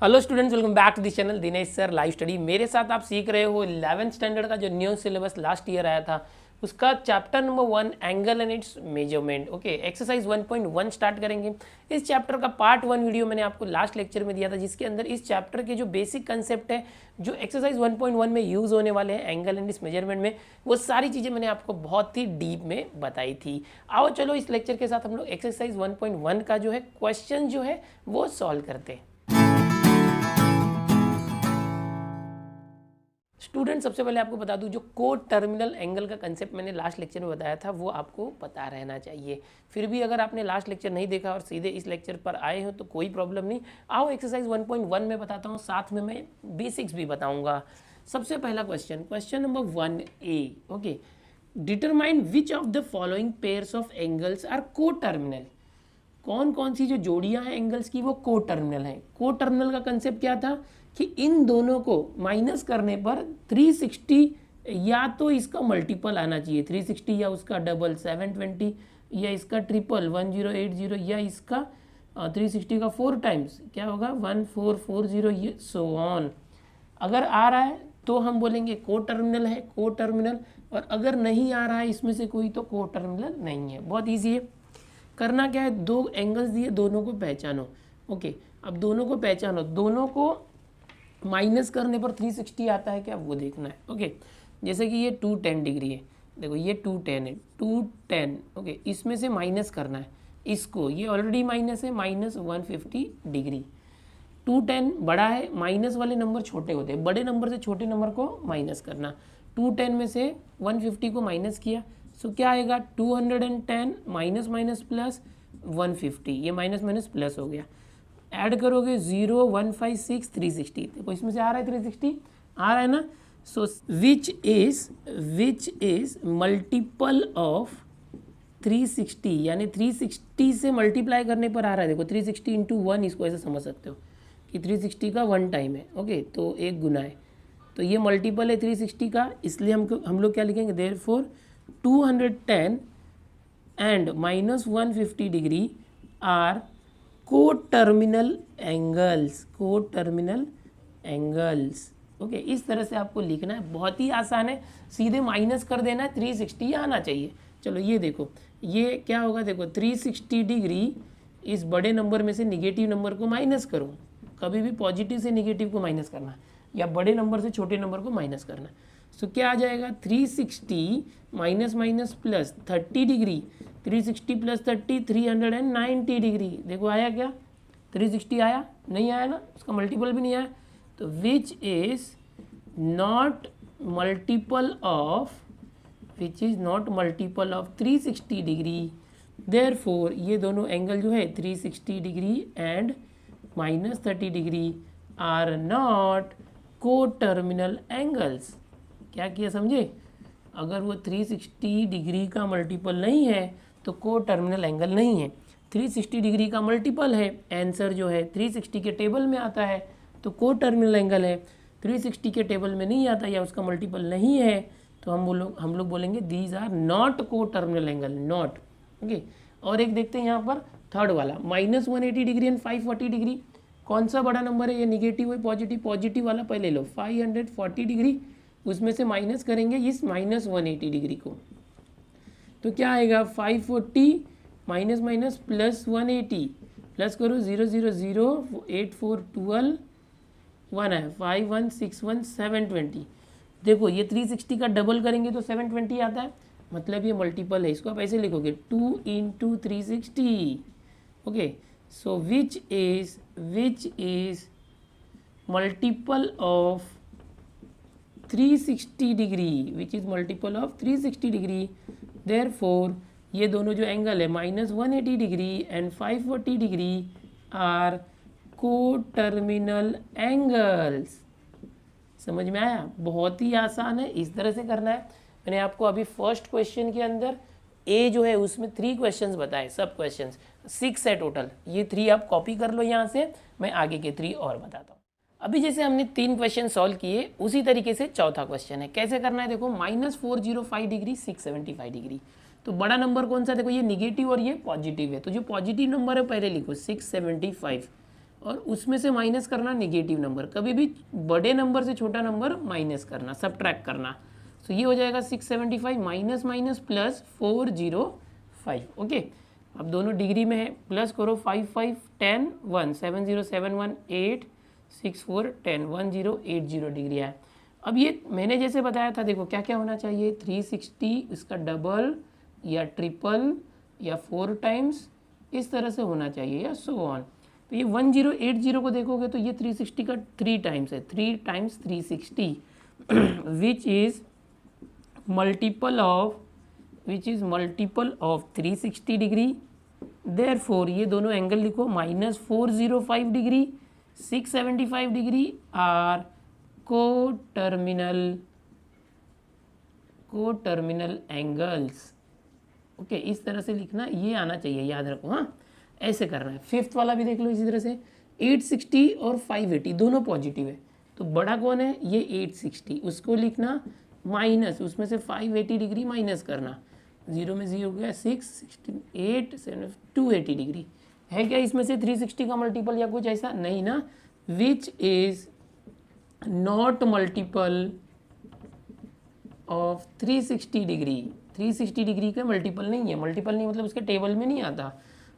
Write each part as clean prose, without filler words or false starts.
Hello students, welcome back to the channel Dinesh sir live study. मेरे साथ आप सीख रहे हो 11th स्टैंडर्ड का जो न्यू सिलेबस लास्ट ईयर आया था उसका chapter number 1 angle and it's measurement. Okay, exercise 1.1 start करेंगे। इस चैप्टर का पार्ट 1 वीडियो मैंने आपको लास्ट लेक्चर में दिया था, जिसके अंदर इस चैप्टर के जो बेसिक कंसेप्ट है जो एक्सरसाइज 1.1 में यूज़ होने वाले हैं एंगल एंड इट्स मेजरमेंट में, वो सारी चीज़ें मैंने आपको बहुत ही डीप में बताई थी। आओ चलो इस लेक्चर के साथ हम लोग एक्सरसाइज 1.1 का जो है क्वेश्चन जो है वो सॉल्व करते हैं। स्टूडेंट, सबसे पहले आपको बता दूं, जो को टर्मिनल एंगल का कंसेप्ट मैंने लास्ट लेक्चर में बताया था वो आपको पता रहना चाहिए। फिर भी अगर आपने लास्ट लेक्चर नहीं देखा और सीधे इस लेक्चर पर आए हो तो कोई प्रॉब्लम नहीं। आओ एक्सरसाइज 1.1 में बताता हूँ, साथ में मैं बेसिक्स भी बताऊँगा। सबसे पहला question number 1A। Okay, determine which of the following pairs of angles are coterminal. कौन कौन सी जो जोड़ियां हैं एंगल्स की वो को टर्मिनल है। को टर्मिनल का कंसेप्ट क्या था कि इन दोनों को माइनस करने पर 360 या तो इसका मल्टीपल आना चाहिए 360, या उसका डबल 720, या इसका ट्रिपल 1080, या इसका 360 का 4 टाइम्स क्या होगा 1440, ये सो ऑन। अगर आ रहा है तो हम बोलेंगे को टर्मिनल है, को टर्मिनल। और अगर नहीं आ रहा है इसमें से कोई तो को टर्मिनल नहीं है। बहुत ईजी है। करना क्या है, दो एंगल्स दिए, दोनों को पहचानो। ओके, अब दोनों को पहचानो, दोनों को माइनस करने पर 360 आता है क्या वो देखना है। ओके, जैसे कि ये 210 डिग्री है, देखो ये 210 है, 210। ओके, इसमें से माइनस करना है इसको, ये ऑलरेडी माइनस है, -150 डिग्री। 210 बड़ा है, माइनस वाले नंबर छोटे होते हैं, बड़े नंबर से छोटे नंबर को माइनस करना। 210 में से 150 को माइनस किया, सो क्या आएगा 210 माइनस माइनस प्लस 150, ये माइनस माइनस प्लस हो गया। ऐड करोगे 0 1 5 6 360, देखो इसमें से आ रहा है 360 आ रहा है ना। सो विच इज मल्टीपल ऑफ 360, यानी 360 से मल्टीप्लाई करने पर आ रहा है। देखो 360 इंटू 1, इसको ऐसे समझ सकते हो कि 360 का 1 टाइम है। ओके, तो एक गुना है, तो ये मल्टीपल है 360 का, इसलिए हम लोग क्या लिखेंगे, therefore 210 and -150 degree are coterminal angles, को टर्मिनल एंगल्स। ओके, इस तरह से आपको लिखना है, बहुत ही आसान है, सीधे माइनस कर देना है, 360 आना चाहिए। चलो ये देखो, ये क्या होगा, देखो 360 डिग्री, इस बड़े नंबर में से निगेटिव नंबर को माइनस करो। कभी भी पॉजिटिव से निगेटिव को माइनस करना या बड़े नंबर से छोटे नंबर को माइनस करना। सो क्या आ जाएगा 360 minus minus plus 30 degree, 360 plus 30 390 degree. देखो आया क्या, 360 आया, नहीं आया ना, उसका मल्टीपल भी नहीं आया। तो which is not multiple of 360 degree. Therefore ये दोनों एंगल जो है 360 degree and -30 degree are not coterminal angles. क्या किया समझे, अगर वो 360 डिग्री का मल्टीपल नहीं है तो को टर्मिनल एंगल नहीं है। 360 डिग्री का मल्टीपल है, आंसर जो है 360 के टेबल में आता है तो को टर्मिनल एंगल है। 360 के टेबल में नहीं आता या उसका मल्टीपल नहीं है तो हम लोग बोलेंगे दीज आर नॉट को टर्मिनल एंगल, नॉट। ओके, और एक देखते हैं यहाँ पर थर्ड वाला, -180 डिग्री एंड 540 डिग्री। कौन सा बड़ा नंबर है, ये निगेटिव है पॉजिटिव, पॉजिटिव वाला पहले लो। 540 डिग्री, उसमें से माइनस करेंगे इस -180 डिग्री को, तो क्या आएगा 540 माइनस माइनस प्लस 180, प्लस करो 0 0 0 8 4 12 1 है 5 1 6 1 720। देखो ये 360 का डबल करेंगे तो 720 आता है, मतलब ये मल्टीपल है। इसको आप ऐसे लिखोगे 2 into 360। Okay, so which is multiple of 360 degree, which is multiple of 360 degree. Therefore ये दोनों जो एंगल है -180 degree and 540 degree are coterminal angles. समझ में आया, बहुत ही आसान है, इस तरह से करना है। मैंने आपको अभी फर्स्ट क्वेश्चन के अंदर ए जो है उसमें 3 क्वेश्चंस बताए, सब क्वेश्चंस 6 है टोटल। ये 3 आप कॉपी कर लो यहाँ से, मैं आगे के 3 और बताता हूँ। अभी जैसे हमने 3 क्वेश्चन सॉल्व किए, उसी तरीके से चौथा क्वेश्चन है। कैसे करना है, देखो -405 डिग्री 675 डिग्री। तो बड़ा नंबर कौन सा, देखो ये निगेटिव और ये पॉजिटिव है, तो जो पॉजिटिव नंबर है पहले लिखो 675। और उसमें से माइनस करना नेगेटिव नंबर, कभी भी बड़े नंबर से छोटा नंबर माइनस करना, सबट्रैक्ट करना। तो ये हो जाएगा 675 माइनस माइनस प्लस 405। ओके, अब दोनों डिग्री में है, प्लस करो 5 5 10 1 7 0 7 1 8 6 4 10 1 0 8 0 डिग्री है। अब ये मैंने जैसे बताया था, देखो क्या क्या होना चाहिए, 360 इसका डबल या ट्रिपल या 4 टाइम्स इस तरह से होना चाहिए या सो ऑन। तो ये 1080 को देखोगे तो ये 360 का 3 टाइम्स है, 3 times 360 which is multiple of 360 degree. Therefore ये दोनों एंगल लिखो, -405 degree 675 degree are coterminal angles. Okay, इस तरह से लिखना, ये आना चाहिए, याद रखो। हाँ, ऐसे करना है। फिफ्थ वाला भी देख लो इसी तरह से, 860 और 580 दोनों पॉजिटिव है, तो बड़ा कौन है, ये 860, उसको लिखना माइनस, उसमें से 580 डिग्री माइनस करना, 0 में 0 गया 6 16 8 7 280 डिग्री है। क्या इसमें से 360 का मल्टीपल या कुछ ऐसा नहीं ना, विच is not multiple of 360 degree. 360 degree का मल्टीपल नहीं है, मल्टीपल नहीं मतलब उसके टेबल में नहीं आता।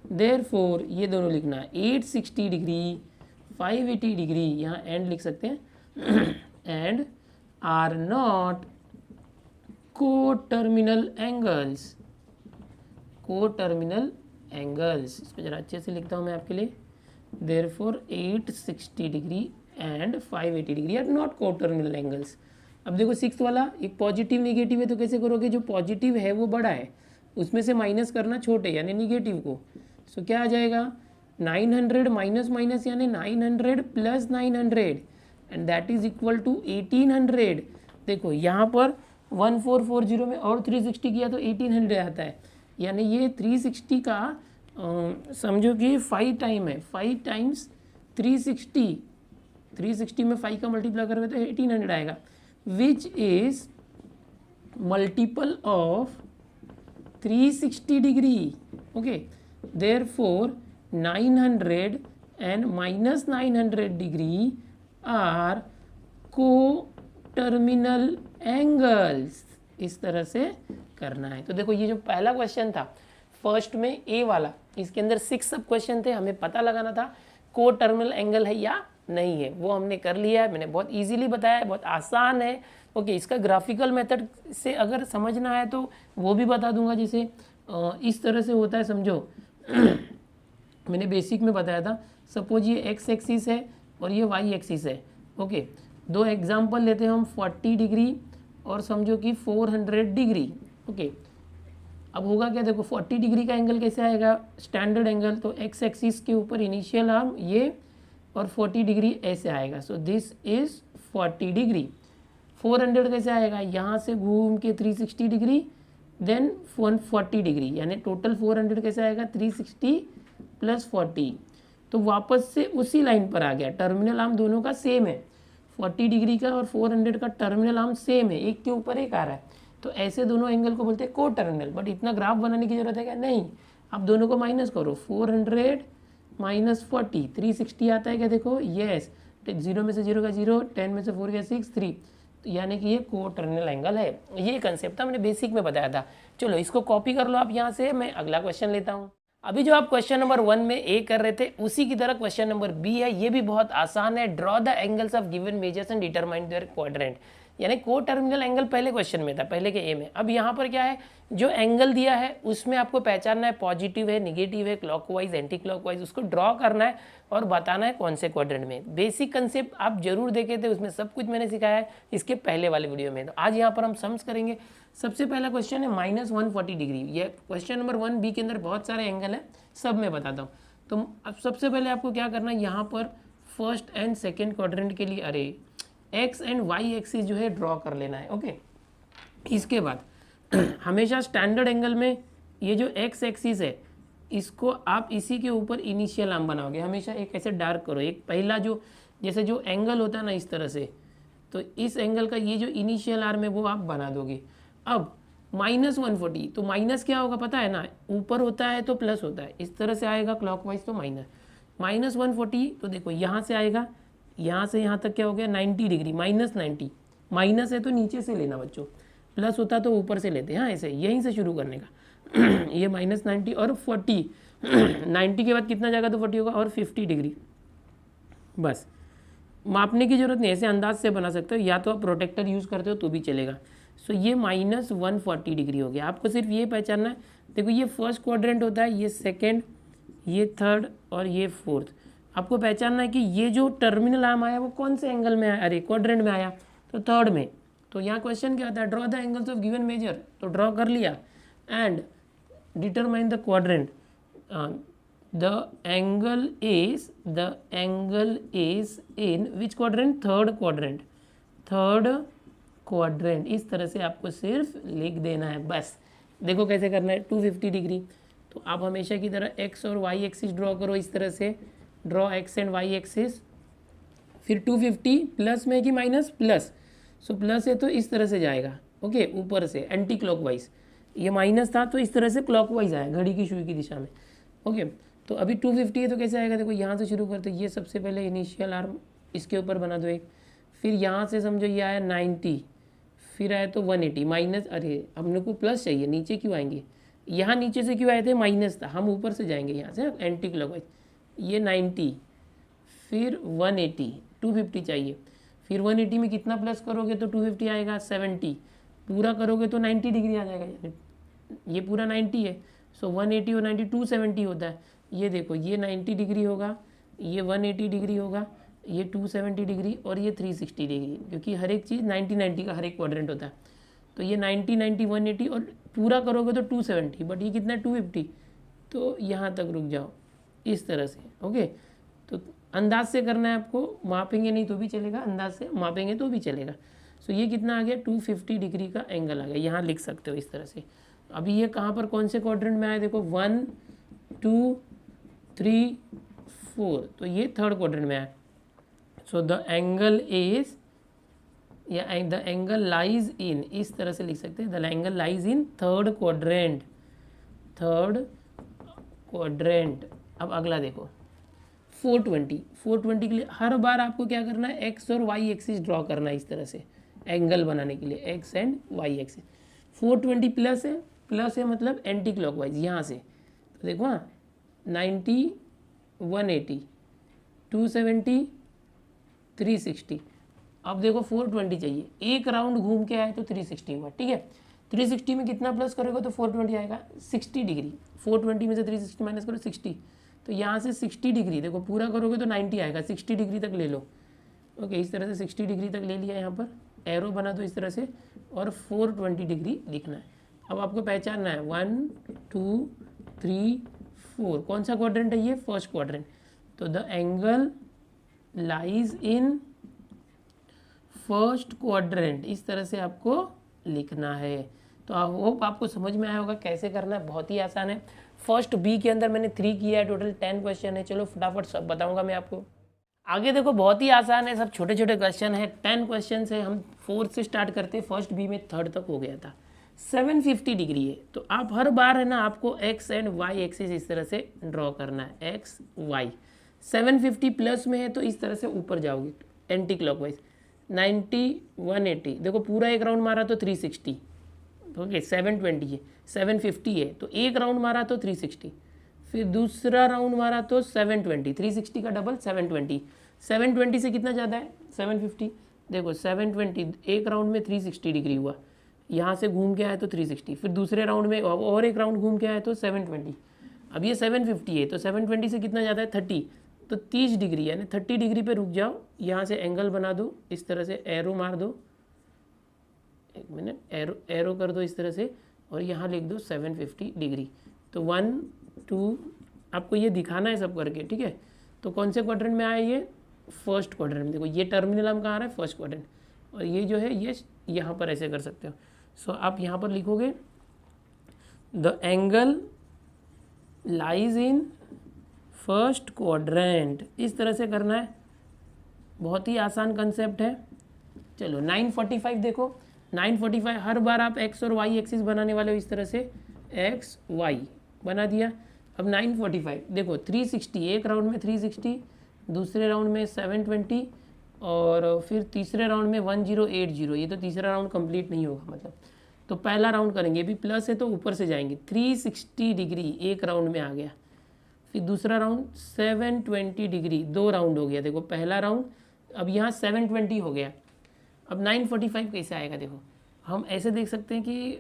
देयरफॉर ये दोनों लिखना, 860 डिग्री 580 डिग्री, यहाँ एंड लिख सकते हैं, and are not coterminal angles. Coterminal angles, इस पर जरा अच्छे से लिखता हूँ मैं आपके लिए। Therefore 860 degree and 580 degree are not coterminal angles. अब देखो सिक्स्थ वाला, एक पॉजिटिव नेगेटिव है, तो कैसे करोगे, जो पॉजिटिव है वो बड़ा है, उसमें से माइनस करना छोटे यानी निगेटिव को। सो क्या आ जाएगा, 900 माइनस माइनस यानी 900 plus 900 and that is equal to 1800। देखो यहाँ पर 1440 में और 360 किया तो 1800 आता है, यानी ये 360 का समझो कि 5 टाइम है, 5 टाइम्स 360, 360 में 5 का मल्टीप्लाई करोगे तो 1800 आएगा, which is multiple of 360 degree. Okay, therefore 900 and minus 900 degree are coterminal angles. इस तरह से करना है। तो देखो ये जो पहला क्वेश्चन था फर्स्ट में ए वाला, इसके अंदर 6 सब क्वेश्चन थे, हमें पता लगाना था कोटर्मिनल एंगल है या नहीं है, वो हमने कर लिया है। मैंने बहुत इजीली बताया है, बहुत आसान है। ओके, इसका ग्राफिकल मेथड से अगर समझना है तो वो भी बता दूंगा, जैसे इस तरह से होता है, समझो मैंने बेसिक में बताया था। सपोज ये एक्स एक्सिस है और ये वाई एक्सिस है। ओके, दो एग्जांपल लेते हैं हम, 40 डिग्री और समझो कि 400 डिग्री। ओके, अब होगा क्या, देखो 40 डिग्री का एंगल कैसे आएगा, स्टैंडर्ड एंगल, तो एक्स एक्सिस के ऊपर इनिशियल आर्म ये और 40 डिग्री ऐसे आएगा। सो दिस इज 40 डिग्री। 400 कैसे आएगा, यहाँ से घूम के 360 डिग्री देन 140 डिग्री, यानी टोटल 400 कैसे आएगा, 360 प्लस 40, तो वापस से उसी लाइन पर आ गया। टर्मिनल आर्म दोनों का सेम है, 40 डिग्री का और 400 का टर्मिनल आर्म सेम है, एक के ऊपर एक आ रहा है, तो ऐसे दोनों एंगल को बोलते हैं को टर्मिनल। बट इतना ग्राफ बनाने की जरूरत है क्या, नहीं। आप दोनों को माइनस करो, 400 माइनस 40, 360 आता है क्या, देखो यस, 0 में से 0 का 0, 10 में से 4 का 6 3, तो यानी कि ये को टर्मिनल एंगल है। ये कंसेप्ट था, मैंने बेसिक में बताया था। चलो इसको कॉपी कर लो आप यहाँ से, मैं अगला क्वेश्चन लेता हूँ। अभी जो आप क्वेश्चन नंबर 1 में ए कर रहे थे, उसी की तरह क्वेश्चन नंबर बी है। ये भी बहुत आसान है। Draw the angles of given measures and determine there quadrant, यानी को टर्मिनल एंगल पहले क्वेश्चन में था, पहले के ए में। अब यहाँ पर क्या है, जो एंगल दिया है उसमें आपको पहचानना है पॉजिटिव है, निगेटिव है, क्लॉकवाइज, एंटी क्लॉकवाइज, उसको ड्रॉ करना है और बताना है कौन से क्वाड्रेंट में। बेसिक कंसेप्ट आप जरूर देखे थे, उसमें सब कुछ मैंने सिखाया है इसके पहले वाले वीडियो में। तो आज यहाँ पर हम सम्स करेंगे। सबसे पहला क्वेश्चन है -140 डिग्री। ये क्वेश्चन नंबर 1 के अंदर बहुत सारे एंगल है, सब मैं बताता हूँ। तो अब सबसे पहले आपको क्या करना है, यहाँ पर फर्स्ट एंड सेकेंड क्वाड्रेंट के लिए अरे एक्स एंड वाई एक्सिस जो है ड्रॉ कर लेना है। ओके, इसके बाद हमेशा स्टैंडर्ड एंगल में ये जो एक्स एक्सिस है इसको आप इसी के ऊपर इनिशियल आर्म बनाओगे। हमेशा एक ऐसे डार्क करो, एक पहला जो जैसे जो एंगल होता है ना इस तरह से, तो इस एंगल का ये जो इनिशियल आर्म है वो आप बना दोगे। अब -140, तो माइनस क्या होगा पता है ना, ऊपर होता है तो प्लस होता है, इस तरह से आएगा क्लॉकवाइज तो माइनस, -140 तो देखो यहाँ से आएगा, यहाँ से यहाँ तक क्या हो गया 90 डिग्री, -90, माइनस है तो नीचे से लेना बच्चों, प्लस होता तो ऊपर से लेते हैं। हाँ ऐसे यहीं से शुरू करने का ये -90 और 40 90 के बाद कितना जाएगा तो 40 होगा और 50 डिग्री। बस मापने की ज़रूरत नहीं, ऐसे अंदाज से बना सकते हो, या तो आप प्रोटेक्टर यूज़ करते हो तो भी चलेगा। सो ये -140 डिग्री हो गया। आपको सिर्फ ये पहचानना है, देखो ये फर्स्ट क्वाड्रेंट होता है, ये सेकेंड, ये थर्ड और ये फोर्थ। आपको पहचानना है कि ये जो टर्मिनल आर्म आया वो कौन से एंगल में आया, अरे क्वाड्रेंट में आया तो थर्ड में। तो यहाँ क्वेश्चन क्या आता है, draw the angles of given measure, तो ड्रॉ कर लिया and determine the quadrant. the angle is in which quadrant, third quadrant। इस तरह से आपको सिर्फ लिख देना है बस। देखो कैसे करना है, 250 डिग्री, तो आप हमेशा की तरह x और y एक्सिस ड्रॉ करो इस तरह से, draw x and y axis. फिर 250 प्लस में कि माइनस, प्लस, सो प्लस है तो इस तरह से जाएगा, ओके ऊपर से एंटी क्लॉकवाइज। ये माइनस था तो इस तरह से क्लॉकवाइज आया, घड़ी की सुई की दिशा में, ओके। तो अभी 250 है तो कैसे आएगा, देखो यहाँ से शुरू करते, ये सबसे पहले इनिशियल आर्म इसके ऊपर बना दो एक, फिर यहाँ से समझो ये आया 90, फिर आया तो 180 माइनस, अरे हम लोग को प्लस चाहिए, नीचे क्यों आएंगे, यहाँ नीचे से क्यों आए थे, माइनस था, हम ऊपर से जाएंगे यहाँ से एंटी क्लॉकवाइज। ये 90, फिर 180, 250 चाहिए, फिर 180 में कितना प्लस करोगे तो 250 आएगा, 70 पूरा करोगे तो 90 डिग्री आ जाएगा, ये पूरा 90 है, सो 180 और 90 270 होता है। ये देखो ये 90 डिग्री होगा, ये 180 डिग्री होगा, ये 270 डिग्री और ये 360 डिग्री, क्योंकि हर एक चीज़ 90 का हर एक क्वाड्रेंट होता है। तो ये 90 90 180 और पूरा करोगे तो 270, बट ये कितना 250, तो यहाँ तक रुक जाओ इस तरह से, ओके। तो अंदाज से करना है आपको, मापेंगे नहीं तो भी चलेगा, अंदाज से मापेंगे तो भी चलेगा। सो ये कितना आ गया 250 डिग्री का एंगल आ गया, यहाँ लिख सकते हो इस तरह से। अभी ये कहाँ पर कौन से क्वाड्रेंट में आया, देखो 1 2 3 4, तो ये थर्ड क्वाड्रेंट में आया। सो द एंगल इज, या द एंगल लाइज इन, इस तरह से लिख सकते हैं, the angle lies in third quadrant, अब अगला देखो 420 के लिए हर बार आपको क्या करना है, एक्स और वाई एक्सिस ड्रॉ करना है इस तरह से एंगल बनाने के लिए, X and Y axis. 420 plus है मतलब एंटी क्लॉकवाइज यहाँ से, तो देखो हाँ 90 180 270 360। अब देखो 420 चाहिए, एक राउंड घूम के आए तो 360 हुआ, ठीक है। 360 में कितना प्लस करोगे तो 420 आएगा, 60 डिग्री। 420 में से 360 माइनस करो 60, तो यहाँ से 60 डिग्री, देखो पूरा करोगे तो 90 आएगा, 60 डिग्री तक ले लो, ओके। इस तरह से 60 डिग्री तक ले लिया, यहाँ पर एरो बना दो इस तरह से, और 420 डिग्री लिखना है। अब आपको पहचानना है 1 2 3 4, कौन सा क्वाड्रेंट है ये, फर्स्ट क्वाड्रेंट। तो the angle lies in first quadrant, इस तरह से आपको लिखना है। तो आई होप आपको समझ में आया होगा कैसे करना है, बहुत ही आसान है। फर्स्ट बी के अंदर मैंने 3 किया है, टोटल 10 क्वेश्चन है। चलो फटाफट सब बताऊंगा मैं आपको। आगे देखो बहुत ही आसान है, सब छोटे छोटे क्वेश्चन है, 10 क्वेश्चन है। हम 4 से स्टार्ट करते हैं, फर्स्ट बी में थर्ड तक हो गया था। 750 डिग्री है, तो आप हर बार है ना आपको एक्स एंड वाई एक्सिस इस तरह से ड्रॉ करना है, एक्स वाई। 750 प्लस में है तो इस तरह से ऊपर जाओगे एंटी क्लॉकवाइज। 90 180, देखो पूरा एक राउंड मारा तो 360, ओके। 720 है, 750 है तो एक राउंड मारा तो 360, फिर दूसरा राउंड मारा तो 720, 360 का डबल 720। 720 से कितना ज़्यादा है 750, देखो 720 एक राउंड में 360 डिग्री हुआ, यहाँ से घूम के आया तो 360, फिर दूसरे राउंड में और एक राउंड घूम के आया तो 720। अब ये 750 है तो 720 से कितना ज़्यादा है 30, तो 30 डिग्री, यानी 30 डिग्री पे रुक जाओ, यहाँ से एंगल बना दो इस तरह से, एरो मार दो, एक मिनट, एरो कर दो इस तरह से, और यहाँ लिख दो 750 डिग्री। तो 1 2, आपको ये दिखाना है सब करके, ठीक है। तो कौन से क्वाड्रेंट में आया ये, फर्स्ट क्वाड्रेंट में। देखो ये टर्मिनल हम कहाँ आ रहा है, फर्स्ट क्वाड्रेंट, और ये जो है ये यहाँ पर ऐसे कर सकते हो। सो आप यहाँ पर लिखोगे the angle lies in first quadrant, इस तरह से करना है, बहुत ही आसान कंसेप्ट है। चलो 945 देखो, 945 हर बार आप एक्स और वाई एक्सिस बनाने वाले हो इस तरह से, एक्स वाई बना दिया। अब 945 देखो 360, एक राउंड में 360, दूसरे राउंड में 720 और फिर तीसरे राउंड में 1080। ये तो तीसरा राउंड कंप्लीट नहीं होगा मतलब, तो पहला राउंड करेंगे, अभी प्लस है तो ऊपर से जाएंगे, 360 डिग्री एक राउंड में आ गया। फिर दूसरा राउंड 720 डिग्री, 2 राउंड हो गया। देखो पहला राउंड, अब यहाँ 720 हो गया। अब 945 कैसे आएगा? देखो हम ऐसे देख सकते हैं कि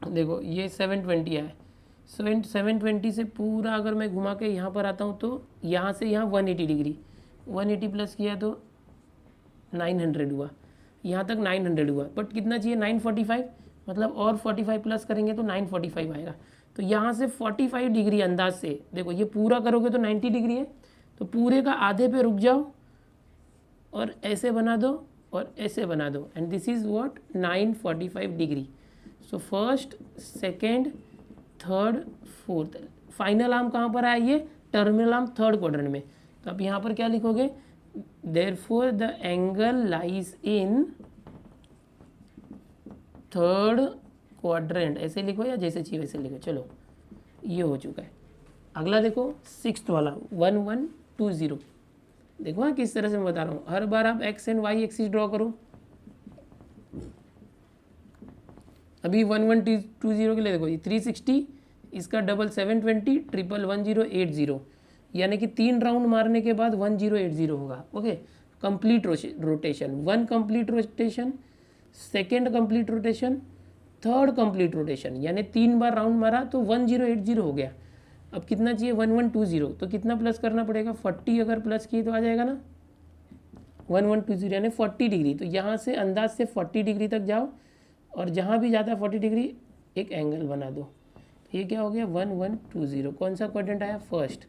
देखो ये 720 है, 720 से पूरा अगर मैं घुमा के यहाँ पर आता हूँ तो यहाँ से यहाँ 180 डिग्री, 180 प्लस किया तो 900 हुआ, यहाँ तक 900 हुआ। बट कितना चाहिए? 945, मतलब और 45 प्लस करेंगे तो 945 आएगा। तो यहाँ से 45 डिग्री अंदाज से, देखो ये पूरा करोगे तो 90 डिग्री है, तो पूरे का आधे पे रुक जाओ और ऐसे बना दो और ऐसे बना दो, and this is what 945 degree. So first, second, third, fourth, final arm कहाँ पर आया? ये टर्मिनल आर्म थर्ड क्वाड्रेंट में। तो आप यहाँ पर क्या लिखोगे? Therefore the angle lies in third quadrant, ऐसे लिखो या जैसे चाहिए वैसे लिखो। चलो ये हो चुका है। अगला देखो सिक्स्थ वाला 1120। देखो हाँ किस तरह से मैं बता रहा हूँ, हर बार आप X and Y axis draw करो। अभी 1120 के लिए देखो, ये 360, इसका डबल 720, ट्रिपल 1080, यानी कि 3 राउंड मारने के बाद 1080 होगा। Okay, complete rotation, 1 complete rotation, second complete rotation, third complete rotation, यानी 3 बार राउंड मारा तो 1080 हो गया। अब कितना चाहिए? 1120, तो कितना प्लस करना पड़ेगा? 40 अगर प्लस किए तो आ जाएगा ना 1120, यानी 40 डिग्री। तो यहाँ से अंदाज से 40 डिग्री तक जाओ और जहाँ भी जाता है 40 डिग्री एक एंगल बना दो। तो ये क्या हो गया? 1120। कौन सा क्वाड्रेंट आया? फर्स्ट।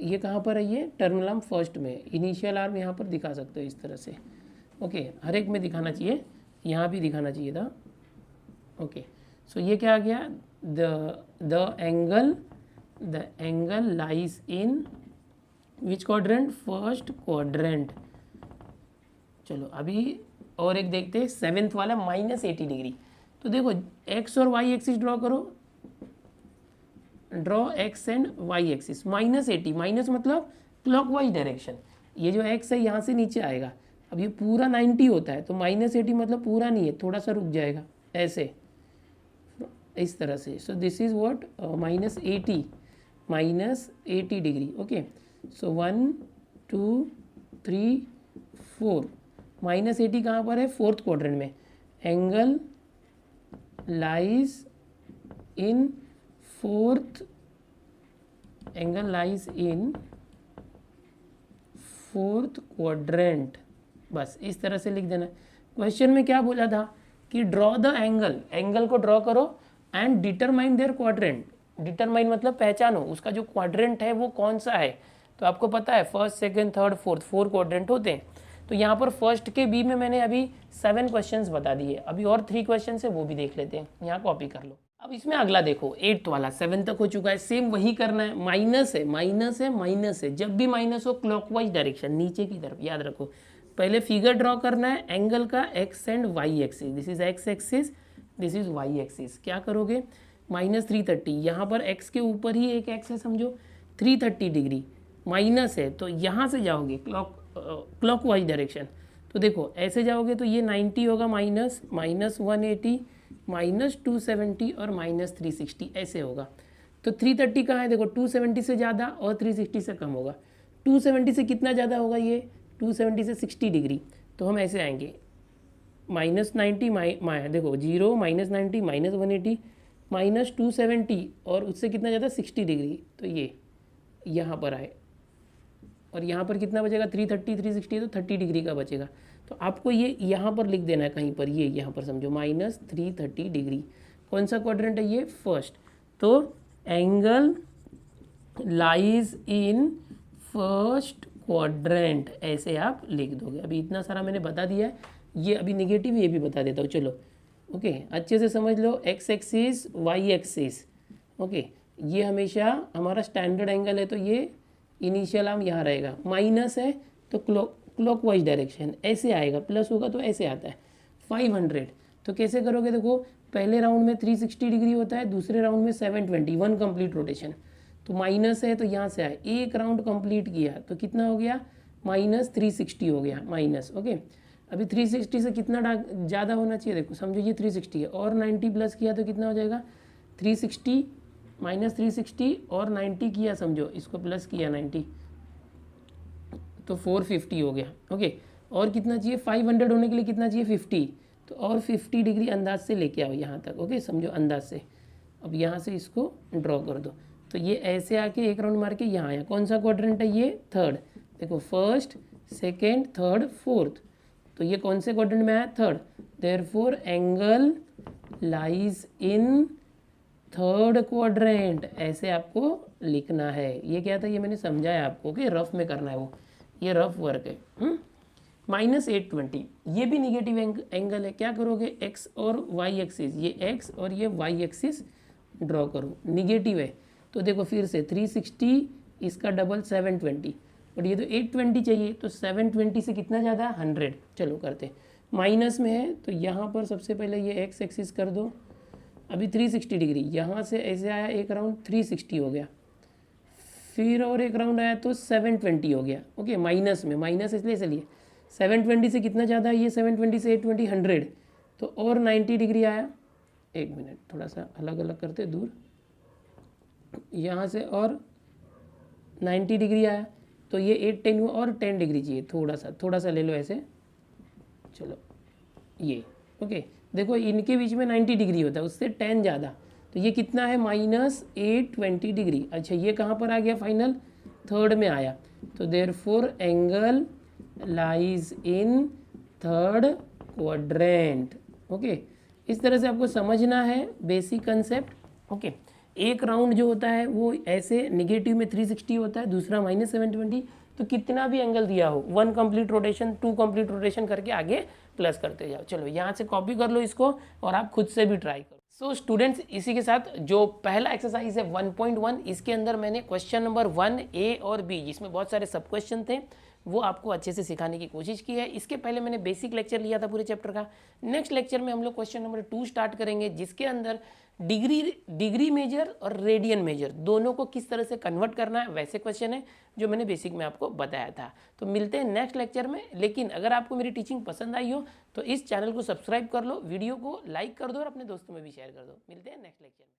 ये कहाँ पर है? ये टर्मिनल आर्म फर्स्ट में। इनिशियल आर्म यहाँ पर दिखा सकते हो इस तरह से। ओके, हर एक में दिखाना चाहिए, यहाँ भी दिखाना चाहिए था। ओके, सो ये क्या आ गया? The angle lies in which quadrant? First quadrant. चलो अभी और एक देखते हैं, 7th वाला -80 डिग्री। तो देखो एक्स और वाई एक्सिस ड्रॉ करो, draw X and Y axis. -80, minus मतलब क्लॉकवाइज डायरेक्शन। ये जो एक्स है यहाँ से नीचे आएगा। अब ये पूरा 90 होता है, तो -80 मतलब पूरा नहीं है, थोड़ा सा रुक जाएगा ऐसे, इस तरह से। So this is what -80 degree. Okay, so 1 2 3 4, -80 कहाँ पर है? फोर्थ क्वाड्रेंट में। Angle lies in fourth quadrant. बस इस तरह से लिख देना। क्वेश्चन में क्या बोला था कि ड्रॉ द एंगल को ड्रॉ करो and determine there quadrant. Determine मतलब पहचानो उसका जो क्वाड्रेंट है वो कौन सा है। तो आपको पता है first, second, third, fourth, 4 quadrant होते हैं। तो यहाँ पर फर्स्ट के बी में मैंने अभी 7 क्वेश्चंस बता दिए, अभी और 3 क्वेश्चन है वो भी देख लेते हैं, यहाँ कॉपी कर लो। अब इसमें अगला देखो 8th वाला, 7 तक हो चुका है, सेम वही करना है। माइनस है, जब भी माइनस हो क्लॉकवाइज डायरेक्शन नीचे की तरफ, याद रखो। पहले फिगर ड्रॉ करना है एंगल का X and Y axis. This is X axis, this is Y axis. क्या करोगे? -330, यहाँ पर एक्स के ऊपर ही एक एक्स है समझो, 330 डिग्री माइनस है, तो यहाँ से जाओगे क्लॉकवाइज डायरेक्शन। तो देखो ऐसे जाओगे तो ये 90 होगा, -180, -270 और -360 ऐसे होगा। तो 330 कहाँ है? देखो 270 से ज़्यादा और 360 से कम होगा। 270 से कितना ज़्यादा होगा? ये 270 से 60 डिग्री। तो हम ऐसे आएंगे -90 देखो 0, -90, -180, -270 और उससे कितना ज़्यादा? 60 डिग्री। तो ये यहाँ पर आए और यहाँ पर कितना बचेगा? 330, 360, तो 30 डिग्री का बचेगा। तो आपको ये यहाँ पर लिख देना है कहीं पर, ये यहाँ पर समझो -330 डिग्री। कौन सा क्वाड्रेंट है? ये फर्स्ट। तो angle lies in first quadrant, ऐसे आप लिख दोगे। अभी इतना सारा मैंने बता दिया है, ये अभी निगेटिव ये भी बता देता हूँ। चलो ओके, अच्छे से समझ लो। X axis, y axis. Okay, ये हमेशा हमारा स्टैंडर्ड एंगल है, तो ये इनिशियल आर्म यहाँ रहेगा। माइनस है तो क्लॉकवाइज डायरेक्शन ऐसे आएगा, प्लस होगा तो ऐसे आता है 500। तो कैसे करोगे? देखो पहले राउंड में 360 डिग्री होता है, दूसरे राउंड में 720, 1 कंप्लीट रोटेशन। तो माइनस है तो यहाँ से आए, एक राउंड कंप्लीट किया तो कितना हो गया, -360 हो गया, माइनस। ओके, अभी 360 से कितना ज़्यादा होना चाहिए, देखो समझो ये 360 है और 90 प्लस किया तो कितना हो जाएगा, 360 -360 और 90 किया, समझो इसको प्लस किया 90 तो 450 हो गया। ओके, और कितना चाहिए, 500 होने के लिए कितना चाहिए, 50, तो और 50 डिग्री अंदाज से लेके आओ यहाँ तक। ओके, समझो अंदाज से। अब यहाँ से इसको ड्रॉ कर दो, तो ये ऐसे आके एक राउंड मार के यहाँ आया। कौन सा क्वाड्रेंट है, ये थर्ड। देखो फर्स्ट, सेकेंड, थर्ड, फोर्थ, तो ये कौन से क्वाड्रेंट में आया, third. Therefore angle lies in third quadrant, ऐसे आपको लिखना है। ये क्या था, ये मैंने समझाया आपको कि रफ में करना है, वो ये रफ वर्क है। -820, ये भी निगेटिव एंगल है। क्या करोगे, एक्स और वाई एक्सिस, ये एक्स और ये वाई एक्सिस ड्रॉ करो, निगेटिव है। तो देखो फिर से 360, इसका डबल 720, और ये तो 820 चाहिए, तो 720 से कितना ज़्यादा, 100। चलो करते, माइनस में है तो यहाँ पर सबसे पहले ये एक्स एक्सिस कर दो। अभी 360 डिग्री, यहाँ से ऐसे आया एक राउंड, 360 हो गया, फिर और एक राउंड आया तो 720 हो गया। ओके, माइनस में, माइनस इसलिए चलिए 720 से कितना ज़्यादा है, ये 720 से 820, 100, तो और 90 डिग्री आया। एक मिनट, थोड़ा सा अलग अलग करते दूर, यहाँ से और 90 डिग्री आया, तो ये 8 10 हुआ, और 10 डिग्री चाहिए, थोड़ा सा ले लो ऐसे। चलो ये ओके, देखो इनके बीच में 90 डिग्री होता है, उससे 10 ज़्यादा, तो ये कितना है, -820 डिग्री। अच्छा, ये कहाँ पर आ गया, फाइनल थर्ड में आया, तो therefore angle lies in third quadrant. Okay, इस तरह से आपको समझना है बेसिक कंसेप्ट। ओके, एक राउंड जो होता है वो ऐसे निगेटिव में 360 होता है, दूसरा -720, तो कितना भी एंगल दिया हो, 1 कंप्लीट रोटेशन, 2 कंप्लीट रोटेशन करके आगे प्लस करते जाओ। चलो यहाँ से कॉपी कर लो इसको और आप खुद से भी ट्राई करो। सो स्टूडेंट्स, इसी के साथ जो पहला एक्सरसाइज है 1.1, इसके अंदर मैंने क्वेश्चन नंबर 1A और B, जिसमें बहुत सारे सब क्वेश्चन थे, वो आपको अच्छे से सिखाने की कोशिश की है। इसके पहले मैंने बेसिक लेक्चर लिया था पूरे चैप्टर का। नेक्स्ट लेक्चर में हम लोग क्वेश्चन नंबर 2 स्टार्ट करेंगे, जिसके अंदर डिग्री मेजर और रेडियन मेजर दोनों को किस तरह से कन्वर्ट करना है, वैसे क्वेश्चन है जो मैंने बेसिक में आपको बताया था। तो मिलते हैं नेक्स्ट लेक्चर में। लेकिन अगर आपको मेरी टीचिंग पसंद आई हो तो इस चैनल को सब्सक्राइब कर लो, वीडियो को लाइक कर दो और अपने दोस्तों में भी शेयर कर दो। मिलते हैं नेक्स्ट लेक्चर में।